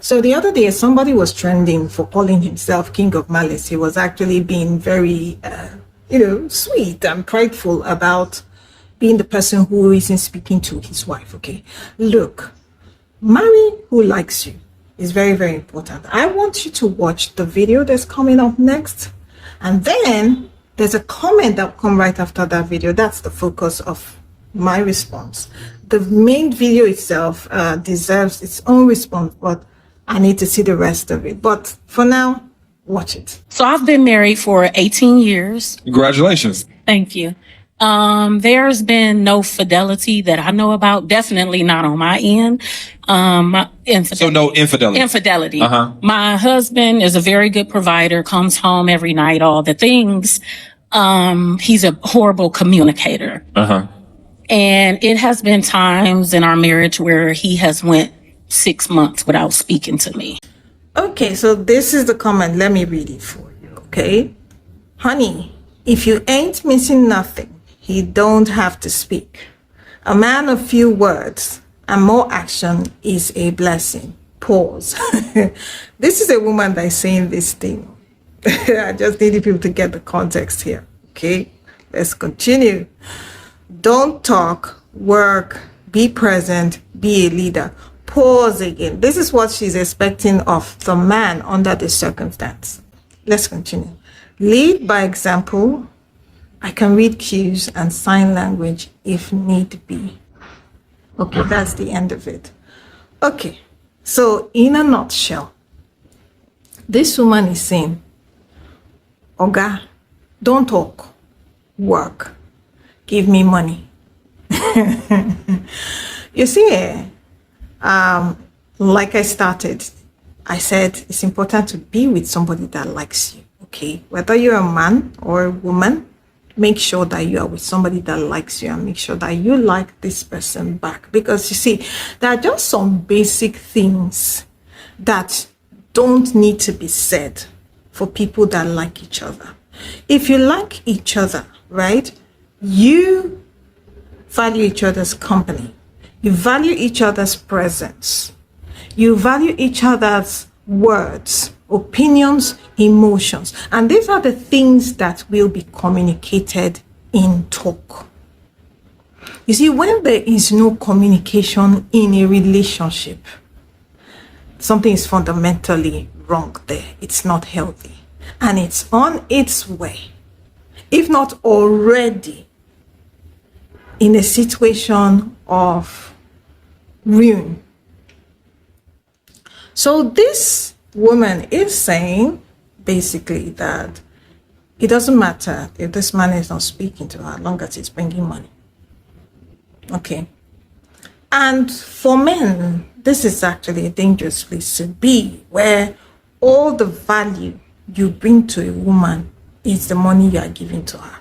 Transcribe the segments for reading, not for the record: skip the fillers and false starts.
So the other day, somebody was trending for calling himself King of Malice. He was actually being very, sweet and prideful about being the person who isn't speaking to his wife. Okay, look, marry who likes you is very, very important. I want you to watch the video that's coming up next, and then there's a comment that will come right after that video. That's the focus of my response. The main video itself deserves its own response, but I need to see the rest of it. But for now, watch it. So I've been married for 18 years. Congratulations. Thank you. There's been no fidelity that I know about. Definitely not on my end. So no infidelity. Infidelity. My husband is a very good provider, comes home every night, all the things. He's a horrible communicator. And it has been times in our marriage where he has went 6 months without speaking to me. Okay, so this is the comment. Let me read it for you, okay? Honey, if you ain't missing nothing, he don't have to speak. A man of few words and more action is a blessing. Pause. This is a woman that is saying this thing. I just needed people to get the context here, okay? Let's continue. Don't talk, work, be present, be a leader. Pause again. This is what she's expecting of the man under the circumstance. Let's continue. Lead by example. I can read cues and sign language if need be. Okay, that's the end of it. Okay, so in a nutshell, this woman is saying, Oga, don't talk, work, give me money. You see, like I started, I said it's important to be with somebody that likes you, okay? Whether you're a man or a woman, make sure that you are with somebody that likes you and make sure that you like this person back. Because you see, there are just some basic things that don't need to be said for people that like each other. If you like each other, right, you value each other's company. You value each other's presence. You value each other's words, opinions, emotions. And these are the things that will be communicated in talk. You see, when there is no communication in a relationship, something is fundamentally wrong there. It's not healthy. And it's on its way, if not already, in a situation of ruin. So this woman is saying basically that it doesn't matter if this man is not speaking to her as long as he's bringing money. Okay. And for men, this is actually a dangerous place to be, where all the value you bring to a woman is the money you are giving to her.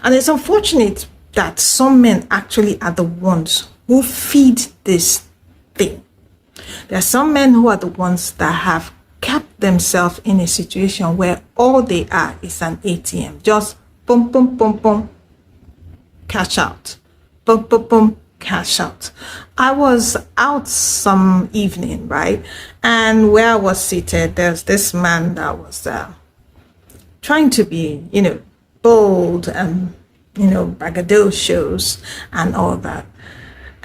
And it's unfortunate that some men actually are the ones who feed this thing. There are some men who are the ones that have kept themselves in a situation where all they are is an ATM. Just boom, boom, boom, boom, cash out. Boom, boom, boom, cash out. I was out some evening, right? And where I was seated, there's this man that was trying to be, bold and, braggadocios and all that.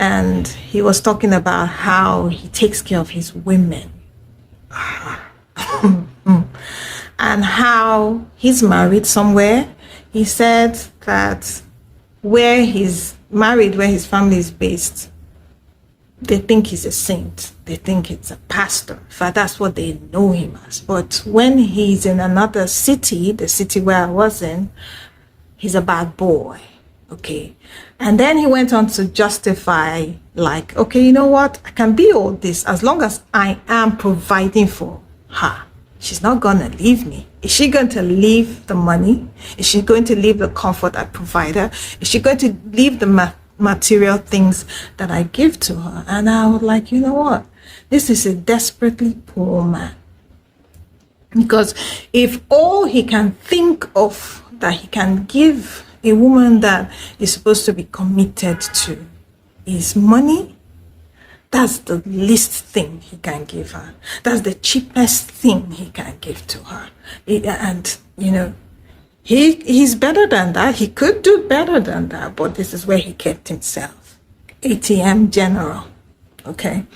And he was talking about how he takes care of his women. And how he's married somewhere. He said that where he's married, where his family is based, they think he's a saint. They think it's a pastor. In fact, that's what they know him as. But when he's in another city, the city where I was in, he's a bad boy. Okay. And then he went on to justify, like, okay, you know what? I can be all this as long as I am providing for her. She's not going to leave me. Is she going to leave the money? Is she going to leave the comfort I provide her? Is she going to leave the material things that I give to her? And I was like, you know what? This is a desperately poor man. Because if all he can think of that he can give a woman that is supposed to be committed to is money, That's the least thing he can give her. That's the cheapest thing he can give to her. And, you know, he's better than that. He could do better than that, but this is where he kept himself. ATM general. Okay.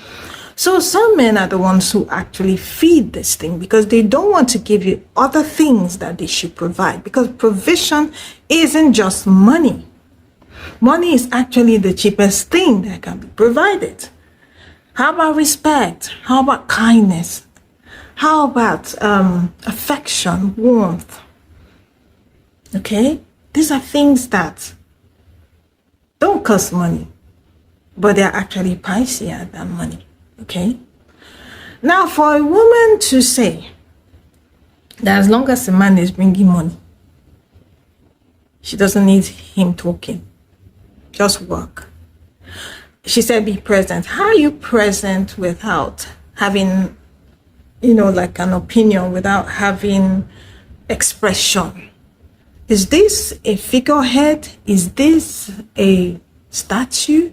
So some men are the ones who actually feed this thing because they don't want to give you other things that they should provide, because provision isn't just money. Money is actually the cheapest thing that can be provided. How about respect? How about kindness? How about affection, warmth? Okay? These are things that don't cost money, but they're actually pricier than money. Okay? Now, for a woman to say that as long as a man is bringing money, she doesn't need him talking, just work. She said, be present. How are you present without having, you know, like an opinion, without having expression? Is this a figurehead? Is this a statue?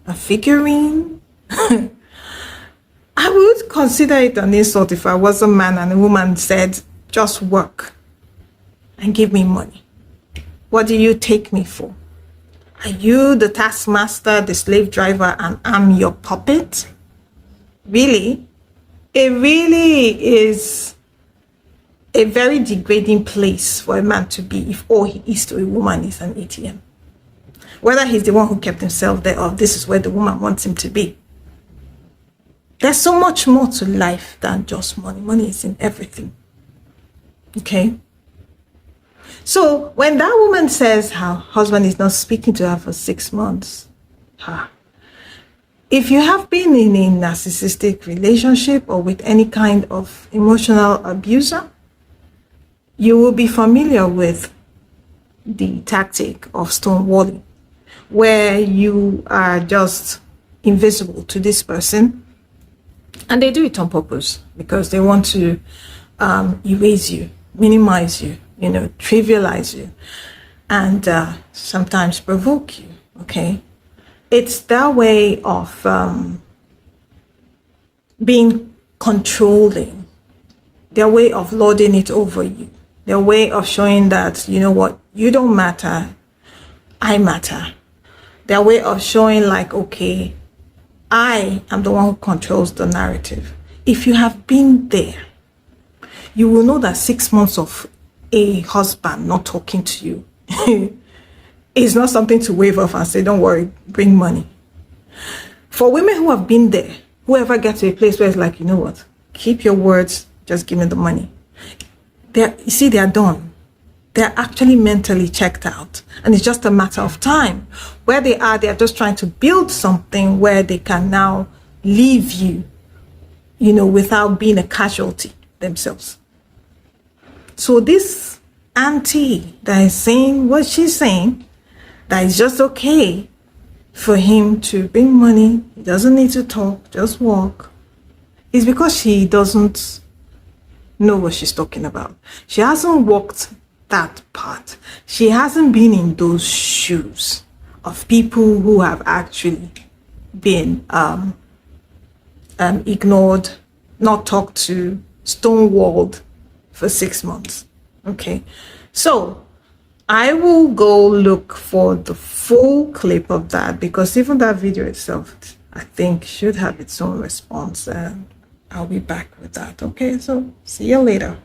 A figurine? I would consider it an insult if I was a man and a woman said, just work and give me money. What do you take me for? Are you the taskmaster, the slave driver, and I'm your puppet? Really? It really is a very degrading place for a man to be if all he is to a woman is an ATM. Whether he's the one who kept himself there or this is where the woman wants him to be. There's so much more to life than just money. Money is in everything. Okay? So when that woman says her husband is not speaking to her for 6 months, if you have been in a narcissistic relationship or with any kind of emotional abuser, you will be familiar with the tactic of stonewalling, where you are just invisible to this person. And they do it on purpose because they want to erase you, minimize you, you know, trivialize you, and sometimes provoke you, okay? It's their way of being controlling, their way of lording it over you, their way of showing that, you know what, you don't matter, I matter. Their way of showing like, okay, I am the one who controls the narrative. If you have been there, you will know that 6 months of a husband not talking to you is not something to wave off and say, don't worry, bring money. For women who have been there, whoever gets to a place where it's like, you know what, keep your words, just give me the money. You see, they're done. They're actually mentally checked out. And it's just a matter of time. Where they are, they're just trying to build something where they can now leave you, you know, without being a casualty themselves. So this auntie that is saying what she's saying, that it's just okay for him to bring money, he doesn't need to talk, just walk, is because she doesn't know what she's talking about. She hasn't walked that part. She hasn't been in those shoes of people who have actually been ignored, not talked to, stonewalled for 6 months. Okay, so I will go look for the full clip of that, because even that video itself, I think, should have its own response, and I'll be back with that. Okay, so see you later.